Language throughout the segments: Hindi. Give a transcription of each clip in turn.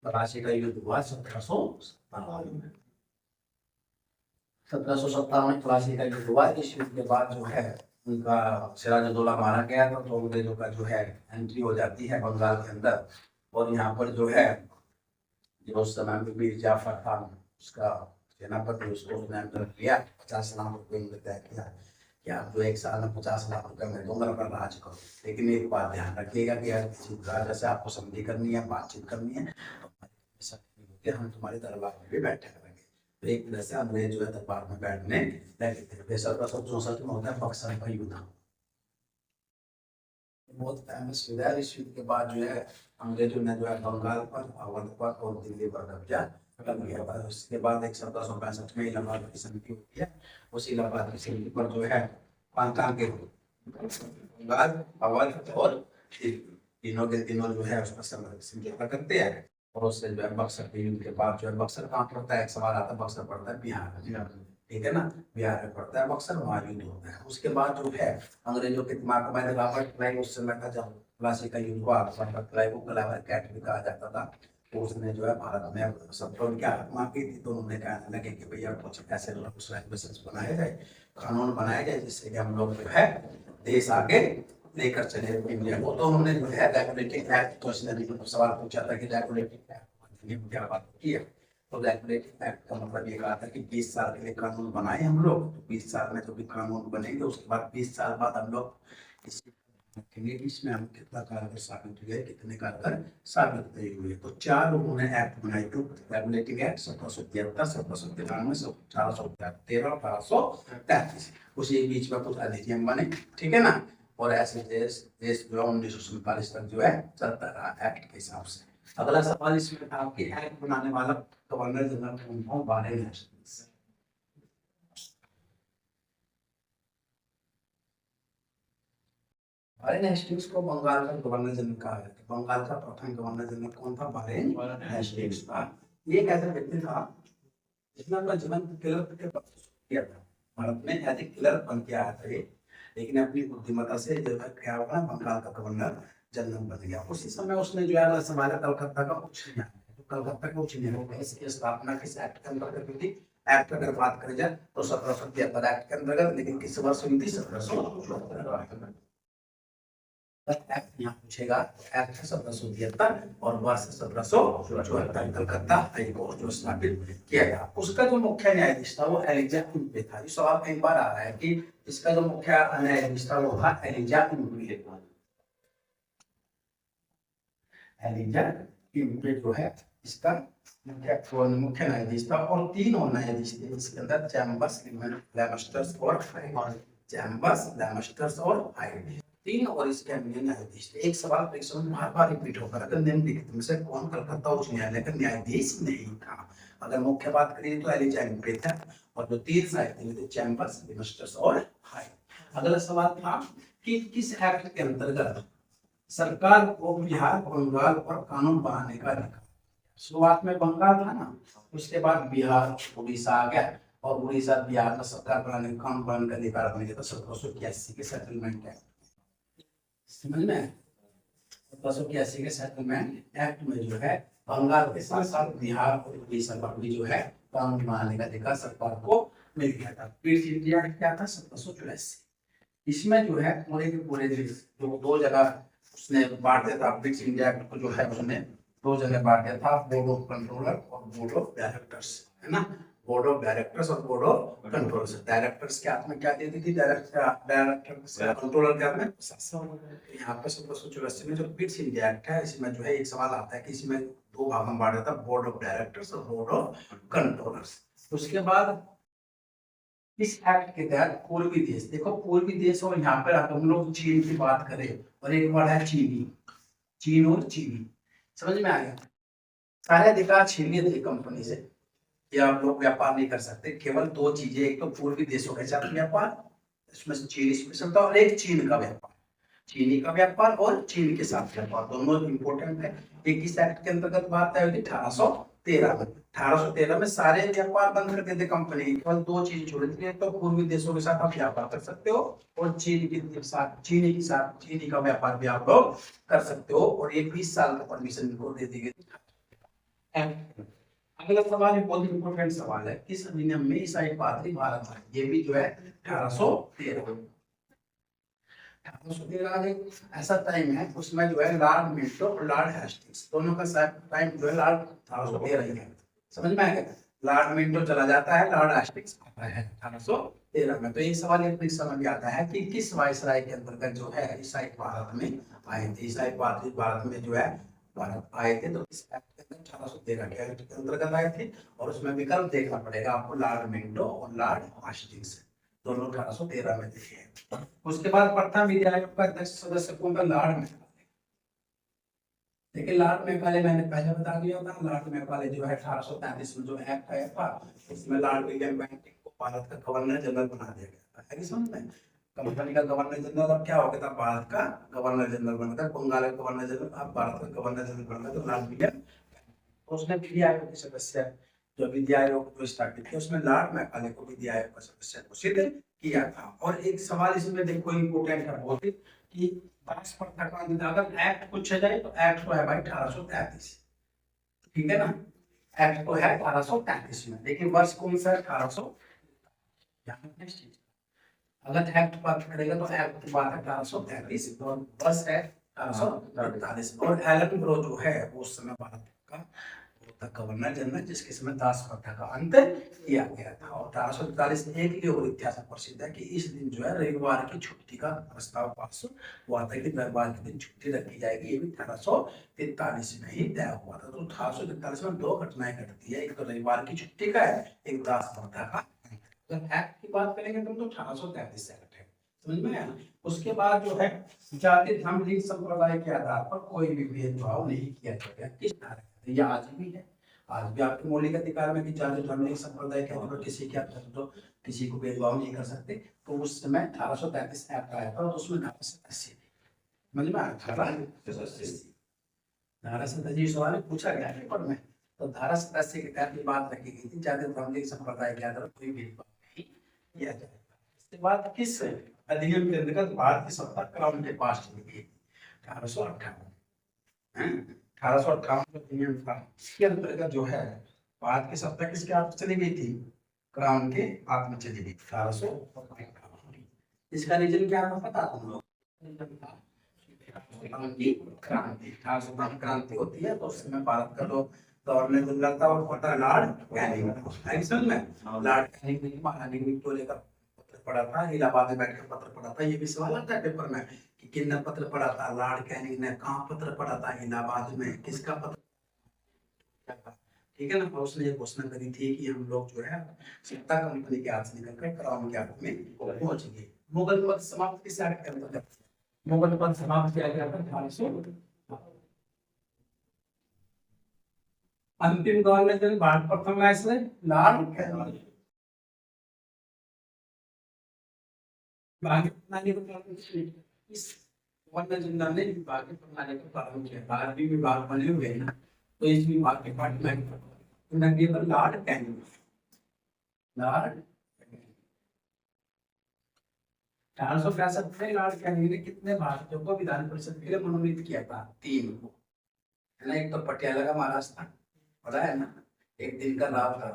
प्लासी का युद्ध हुआ 1757 में। 1757 में प्लासी का युद्ध हुआ। इस युद्ध के बाद जो है उनका सिराजुद्दौला मारा गया था, तो अंग्रेजों का जो है एंट्री हो जाती है बंगाल के अंदर। और यहाँ पर जो है जो उस समय में मीर जाफर था उसका सेनापति, उसको उसने अंदर लिया। 50 लाख रुपए में तय किया कि आप जो 1 साल में 50 लाख रुपए में दूंगा पर राज करो, लेकिन एक बात ध्यान रखिएगा कि यार किसी राजा से आपको संधि करनी है, बातचीत करनी है, तो हम तुम्हारे दरबार में भी बैठे करेंगे। तो एक तरह से अंग्रेज जो है दरबार में बैठने लगे थे। 1764 में होता है बक्सर का युद्ध, बहुत फेमस युद्ध है। इस युद्ध के बाद जो है अंग्रेजों ने जो है बंगाल पर, अवध पर और दिल्ली पर कब्जा कर लिया था। उसके बाद 1765 में इलाहाबाद की संधि होती है। उस इलाहाबाद की संधि पर जो है पांचों के बंगाल, अवध और तीनों के तीनों जो है उसका समझौता करते हैं। और उससे जो है बक्सर के युद्ध के बाद जो है बक्सर कहाँ पड़ता है, एक सवाल आता है, बक्सर पड़ता है बिहार में, ठीक है ना, बिहार में पड़ता है बक्सर, वहाँ युद्ध होता है। उसके बाद जो है अंग्रेजों के दिमाग में रॉबर्ट क्लाइव उस समय का जब प्लासी का युद्ध हुआ, रॉबर्ट क्लाइव को क्लाइव कैट भी कहा जाता था। तो उसने जो है भारत में सब तो उनकी आत्मा की थी, तो उन्होंने कहने लगे कि भैया कुछ ऐसे रेगुलेशंस बनाए जाए, कानून बनाए जाए, जिससे कि हम लोग जो है देश आगे लेकर चले इंडिया को। तो उन्होंने जो है रेगुलेटिंग एक्ट, तो इसने सवाल पूछा था कि रेगुलेटिंग एक्ट क्या बात की है। तो रेगुलेटिंग एक्ट का मतलब ये कहा था कि 20 साल के लिए कानून बनाए हम लोग, तो 20 साल में जो भी कानून बनेंगे उसके बाद 20 साल बाद हम लोग रखेंगे इसमें हम कितना कारगर साबित हुए, कितने कारगर साबित नहीं हुए। तो 4 उन्होंने एक्ट बनाए थे, रेगुलेटिंग एक्ट 1773, 1793, 1813, 1833। उसी बीच में कुछ अधिनियम बने, ठीक है ना। और ऐसे देश देश जो है 1947 तक जो है चलता रहा एक्ट के हिसाब से। अगला सवाल इसमें था कि एक्ट बनाने वाला गवर्नर जनरल कौन था, बारह वारेन हेस्टिंग्स को बंगाल का गवर्नर जनरल कहा गया था। बंगाल का प्रथम गवर्नर जनरल कौन था, वारेन हेस्टिंग्स था। ये एक ऐसा व्यक्ति था जिसने अपना जीवन किलर के किया था, भारत में एज ए किलर बन के आया था ये, लेकिन अपनी बुद्धिमत्ता से जो है क्या हुआ, बंगाल का गवर्नर जनरल बन गया। उसी समय उसने जो है संभाला कलकत्ता का उच्च न्यायालय। तो कलकत्ता का उच्च न्यायालय इसकी स्थापना किस एक्ट के अंतर्गत हुई थी। एक्ट अगर बात करें जाए तो 1773 एक्ट के अंतर्गत, लेकिन किस वर्ष हुई थी, 1774। यहाँ पूछेगा एक्ट 1773 और वर्ष 1774 कलकत्ता हाई कोर्ट जो स्थापित किया गया। उसका जो मुख्य न्यायाधीश था वो एलिजा कुंटे था। इस सवाल कई बार आ रहा है कि इसका जो मुख्य न्यायाधीश था वो था एलिजा कुंटे। एलिजा कुंटे जो है इसका मुख्य न्यायाधीश था। और 3 और न्यायाधीश थे इसके अंदर, चैम्बर्स, लेमस्टर्स और चैम्बर्स, लेमस्टर्स और हाइड, 3 और इसके अन्य न्यायाधीश थे। एक सवाल परीक्षा में बार-बार रिपीट होकर अगर निम्नलिखित में से कौन कलकत्ता उच्च न्यायालय का न्यायाधीश नहीं था। अगर मुख्य बात करें तो एलिजा कुंटे था, और जो 3 सहायक थे चैम्बर्स, लेमस्टर्स और हाइड। अगला सवाल था कि किस एक्ट के अंतर्गत सरकार को बिहार, बंगाल पर कानून बनाने का अधिकार। शुरुआत में बंगाल था ना, उसके बाद बिहार, उड़ीसा आ गया, और उड़ीसा बिहार का सरकार बनाने का कानून बनाने का अधिकार बन गया था 1781 के सेटलमेंट एक्ट। समझ में 1781 के सेटलमेंट एक्ट में जो है बंगाल के साथ साथ बिहार और उड़ीसा पर भी जो है कानून बनाने का अधिकार सरकार को मिल गया था। ब्रिटिश इंडिया क्या था 1784। इसमें जो है पूरे के पूरे जो 2 जगह उसने बांट दिया था, ब्रिटिश इंडिया को जो है उसने 2 जगह बांट दिया था, बोर्ड ऑफ कंट्रोलर और बोर्ड ऑफ डायरेक्टर्स, है ना। बोर्ड ऑफ डायरेक्टर्स और बोर्ड ऑफ कंट्रोलर्स। डायरेक्टर्स के हाथ में क्या देती थी, डायरेक्टर कंट्रोलर के हाथ में यहाँ पे 1784 में जो ब्रिटिश इंडिया एक्ट है इसमें जो है एक सवाल आता है कि इसमें 2 भाग में बांटा था, बोर्ड ऑफ डायरेक्टर्स और बोर्ड ऑफ कंट्रोलर्स। उसके बाद इस एक्ट के तहत पूर्वी देश, देखो पूर्वी देश, और यहाँ पर हम लोग चीन की बात करें और एक वर्ड है चीनी, चीन और चीनी, समझ में आ गया। सारे अधिकार छीन लिए थे कंपनी से कि आप लोग व्यापार नहीं कर सकते। केवल 2 चीजें, एक तो पूर्वी देशों के साथ व्यापार, इसमें से चीन स्पेशल था, और एक चीन का व्यापार, चीनी का व्यापार और चीन के साथ व्यापार, दोनों इंपोर्टेंट है। एक इस एक्ट के अंतर्गत बात है 1813 में। 1813 में सारे व्यापार बंद कर देते कंपनी, केवल 2 चीज छोड़ दी, एक तो पूर्वी देशों के साथ आप व्यापार कर सकते हो, और चीन के साथ चीनी का व्यापार भी आप लोग कर सकते हो। और एक 20 साल का परमिशन इनको दे दी गई। एक्ट। अगला सवाल है, बहुत इंपॉर्टेंट सवाल है, किस अधिनियम में ईसाई पादरी भारत आए? ये भी जो है 1813। 1813 एक ऐसा टाइम है उसमें जो है लॉर्ड मिंटो और लॉर्ड हेस्टिंग्स दोनों का टाइम जो है लॉर्ड 1813 ही है। समझ में आएगा? लॉर्ड मिंटो चला जाता है, लॉर्ड हेस्टिंग्स आता है 1813 में। तो ये सवाल एक समझ में आता है कि किस वायसराय के अंतर्गत जो है ईसाई भारत में आए थे, ईसाई पादरी भारत में जो है भारत आए थे। तो इस एक्ट के अंदर 1813 के एक्ट के अंतर्गत आए थे, और उसमें विकल्प देखना पड़ेगा आपको, लॉर्ड मिंटो और लॉर्ड हेस्टिंग्स दोनों 1813 में देखे हैं। उसके बाद प्रथम विधि आयोग का अध्यक्ष सदस्य कौन था? Lord Macaulay. देखिए लॉर्ड मैकाले मैंने पहले बता दिया था, लॉर्ड मैकाले जो है 1833 में जो एक्ट आया था, इसमें लॉर्ड विलियम बेंटिक को भारत का गवर्नर जनरल बना दिया गया था। है कि समझ में? कंपनी का गवर्नर जनरल अब क्या हो गया था? भारत का गवर्नर जनरल बना था। बंगाल का गवर्नर जनरल अब भारत का गवर्नर जनरल बना था, तो लॉर्ड विलियम। तो उसने विधि आयोग के सदस्य, जो विधि आयोग को स्टार्ट किया उसमें लॉर्ड मैकाले को विधि आयोग का सदस्य घोषित किया था। और एक सवाल इसमें देखो इंपोर्टेंट है बहुत ही, कि दास प्रथा का अगर एक्ट पूछा जाए तो एक्ट तो है भाई 1833, ठीक है ना? एक्ट तो है 1833 में, लेकिन वर्ष कौन सा है? 1800। अगर एक्ट बात करेगा तो एक्ट की बात है 1833 और वर्ष है 1848। और एलन ब्रो जो है उस समय भारत का गवर्नर जनरल, जिसके समय दास प्रथा का अंत किया गया था। और 1843 एक लिए और इतिहास प्रसिद्ध है कि इस दिन जो है रविवार की छुट्टी का प्रस्ताव पास हुआ था कि रविवार के दिन छुट्टी रखी जाएगी। ये भी 1843 में ही तय हुआ था। तो 1843 में दो घटनाएं घटती है, एक तो रविवार की छुट्टी का है, एक दास प्रथा का। अगर एक्ट की बात करेंगे तो 1833 से एक्ट है। समझ में आया? उसके बाद जो है जाति धर्म लिंग संप्रदाय के आधार पर कोई भी भेदभाव नहीं किया जाएगा। किस धारा? यह आज भी है, आज भी आपके मौलिक अधिकार में कि जाति धर्म लिंग संप्रदाय के आधार पर किसी के आप तो किसी को भेदभाव नहीं कर सकते। तो उस समय 1833 एक्ट आया था, उसमें धारा 87 समझ में आया? धारा 87 सवाल पूछा गया पेपर में, तो धारा 87 के तहत बात रखी गई थी, जाति धर्म लिंग संप्रदाय के आधार पर कोई भेदभाव नहीं किया जाएगा। इसके बाद किस अधिनियम के अंतर्गत भारत की सत्ता क्राउन के पास चली गई? 1858। 1858 जो अधिनियम था, इसके अंतर्गत जो है भारत की सत्ता किसके हाथ में चली गई थी? क्राउन के हाथ में चली गई 1858। इसका रीजन क्या था पता तुम लोग? क्रांति होती है तो उस समय भारत का जो गवर्नर जनरल था वो था लॉर्ड कैनिंग। समझ में? लॉर्ड कैनिंग ने महारानी विक्टोरिया का पत्र पढ़ा था, इलाहाबाद में बैठकर पत्र पढ़ा था। ये भी सवाल आता है पेपर में कि किसने पत्र पढ़ा था? लॉर्ड कैनिंग ने। कहाँ पत्र पढ़ा था? इलाहाबाद में। किसका पत्र? ठीक है ना? उसने ये घोषणा करी थी कि हम लोग जो है सत्ता कंपनी के हाथ से निकलकर क्राउन के हाथ में पहुंच गए। मुगल पद समाप्त किस एक्ट के अंतर्गत? मुगल पद समाप्त किया गया था 1800। अंतिम गवर्नर जनरल भारत प्रथम है लॉर्ड कैनिंग। विभागीय प्रणाली को इस गवर्नर जनरल ने विभागीय प्रणाली को प्रारंभ किया। भारत भी विभाग बने हुए हैं ना, तो इस विभाग के पार्ट लॉर्ड कैनिंग। लॉर्ड 1865 में लॉर्ड कैनिंग ने कितने भारतीयों को विधान परिषद के लिए मनोनीत किया था? 3 को, है ना? एक तो पटियाला का महाराष्ट्र, पता है ना? एक दिन का लाभ था।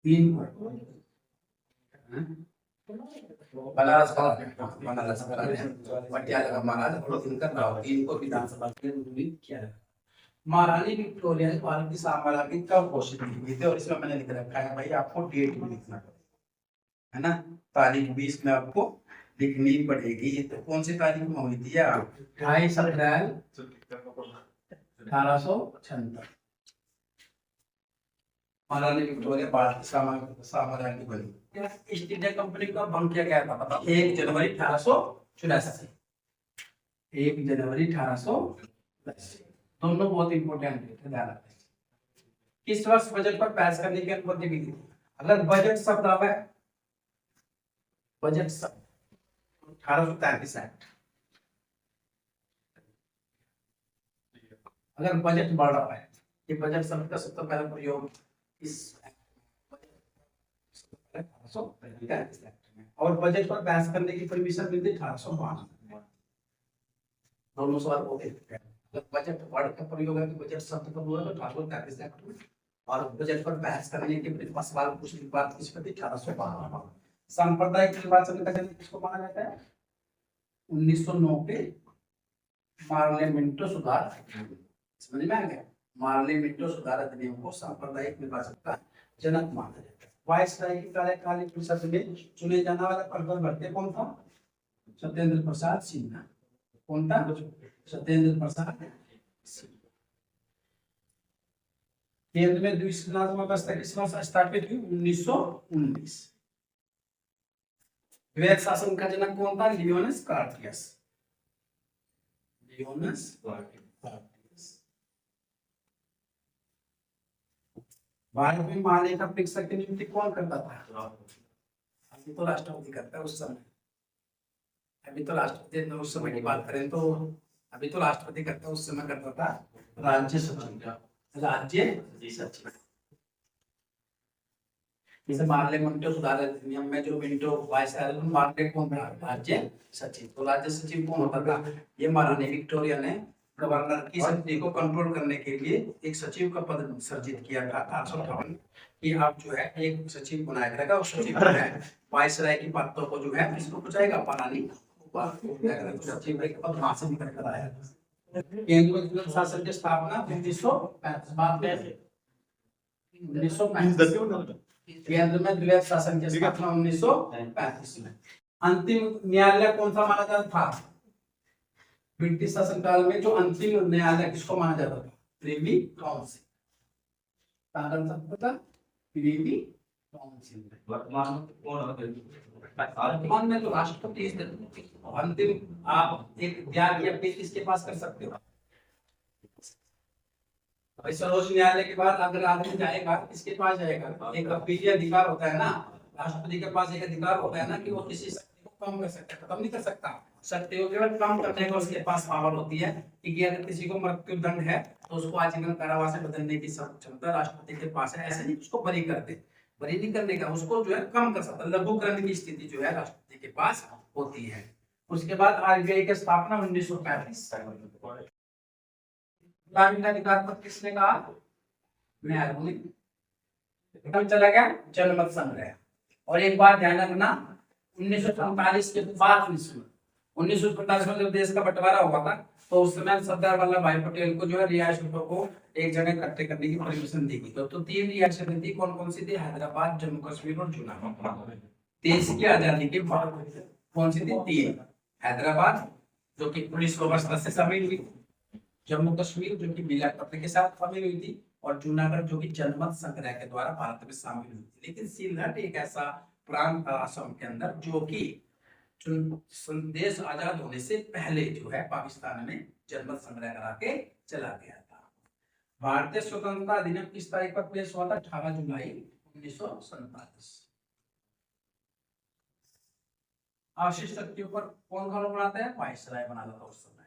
3 बनारस पटियाला का महाराज और दिन का लाभ, 3 को विधानसभा के लिए मनोनीत किया है। महारानी विक्टोरिया ने भारत की साम्राज्य कब घोषित की थी? और इसमें मैंने लिख रखा है भाई, आपको डेट भी लिखना है ना, तारीख भी इसमें आपको लिखनी पड़ेगी। तो कौन सी तारीख में हुई थी? 28 अप्रैल 1876 महारानी विक्टोरिया भारत की साम्राज्य बनी। ईस्ट इंडिया कंपनी का भंग किया गया था पता? 1 जनवरी 1884। 1 जनवरी 1884। दोनों बहुत इंपोर्टेंट है, ध्यान रखना। किस वर्ष बजट पर बहस करने की अनुमति मिली? अगर बजट शब्द आवे, बजट शब्द 1833 एक्ट। अगर बजट बढ़ रहा है, ये बजट शब्द का सबसे पहला प्रयोग इस और बजट पर बहस करने की परमिशन मिलती 1852। दोनों सवाल हो गए। जब बजट वर्ड का प्रयोग है, तो बजट शब्द का प्रयोग है, तो 1833 एक्ट, और बजट पर बहस करने के लिए सवाल पूछने की बात किस पर थी? 1852। सांप्रदायिक निर्वाचन का जन्म किसको माना जाता है? 1909 के पार्लियामेंटो सुधार, समझ में आ गया? पार्लियामेंटो सुधार अधिनियम को सांप्रदायिक निर्वाचन का जनक माना जाता है। वायसराय की कार्यकालिक परिषद में चुने जाने वाला प्रबल भट्टे कौन था? सत्येंद्र प्रसाद सिन्हा। कौन था? सत्येंद्र प्रसाद सिन्हा। केंद्र में द्विसदनात्मक व्यवस्था किस वर्ष स्थापित हुई? 1919। द्वैध शासन का जनक कौन था? लियोनस कार्टियस। लियोनस कार्टियस। भारत में महालेखा परीक्षक की नियुक्ति कौन करता था? अभी तो राष्ट्रपति करता है उस समय। अभी तो राष्ट्रपति, उस समय की बात करें तो अभी तो राष्ट्रपति करता है, उस समय करता था राज्य सचिव। राज्य सचिव। जैसे पार्लियामेंटो सुधार अधिनियम में जो मिंटो वायसराय कौन था? राज्य सचिव। तो राज्य सचिव कौन होता था? ये महारानी विक्टोरिया ने गवर्नर की शक्ति को कंट्रोल करने के लिए एक सचिव का पद सर्जित किया था 1858 कि आप जो है एक सचिव बनाया जाएगा, उस सचिव जो है वायसराय की बातों को जो है किसको पहुंचाएगा? महारानी सचिव के पद वहां से निकल कर आया। केंद्र में द्वैध शासन की स्थापना 1935। 1935 केंद्र में द्वैध शासन की स्थापना 1935 में। अंतिम न्यायालय कौन सा माना जाता था? ब्रिटिश शासनकाल में जो अंतिम न्यायालय किसको माना जाता था? Privy council. Privy council. वर्तमान में तो राष्ट्रपति अंतिम आप एक त्याग या पेश किसके पास कर सकते हो? सर्वोच्च न्यायालय के बाद अगर आदमी जाएगा किसके पास जाएगा? एक अपीलीय अधिकार होता है ना, राष्ट्रपति के पास एक अधिकार होता है ना कि वो किसी शक्ति को कम कर सकता है, खत्म नहीं कर सकता। शक्तियों को केवल कम करने का उसके पास पावर होती है कि अगर किसी को मृत्यु दंड है तो उसको आजीवन कारावास में बदलने की क्षमता राष्ट्रपति के पास है। ऐसे नहीं उसको बरी कर दे, बरी नहीं करने का, उसको जो है कम कर सकता, लघुकरण की स्थिति जो है राष्ट्रपति के पास होती है। उसके बाद आरबीआई की स्थापना 1935। ग्रामीण अधिकार पत्र किसने कहा? नेहरू ने। चला गया जनमत संग्रह। और एक बात ध्यान रखना, 1947 के बाद 1947 में जब देश का बंटवारा हुआ था तो उस समय सरदार वल्लभ भाई पटेल को जो है रियासतों को एक जगह इकट्ठे करने की परमिशन दी गई। तो 3 रियासतें थी। कौन कौन सी थी? हैदराबाद, जम्मू कश्मीर और जूनागढ़। देश की आजादी के बाद कौन सी थी? 3। हैदराबाद जो कि 1962 से शामिल हुई, जम्मू कश्मीर जो कि मिला पत्र के साथ शामिल हुई थी, और जूनागढ़ जो कि जनमत संग्रह के द्वारा भारत में शामिल हुई थी। लेकिन सिलहट एक ऐसा प्रांत था असम के अंदर जो कि देश आजाद होने से पहले जो है पाकिस्तान में जनमत संग्रह करा के चला गया था। भारतीय स्वतंत्रता अधिनियम किस तारीख पर पेश हुआ था? 18 जुलाई 1947। आवश्यक शक्तियों पर कौन कानून बनाता है? वायसराय बनाता था उस समय।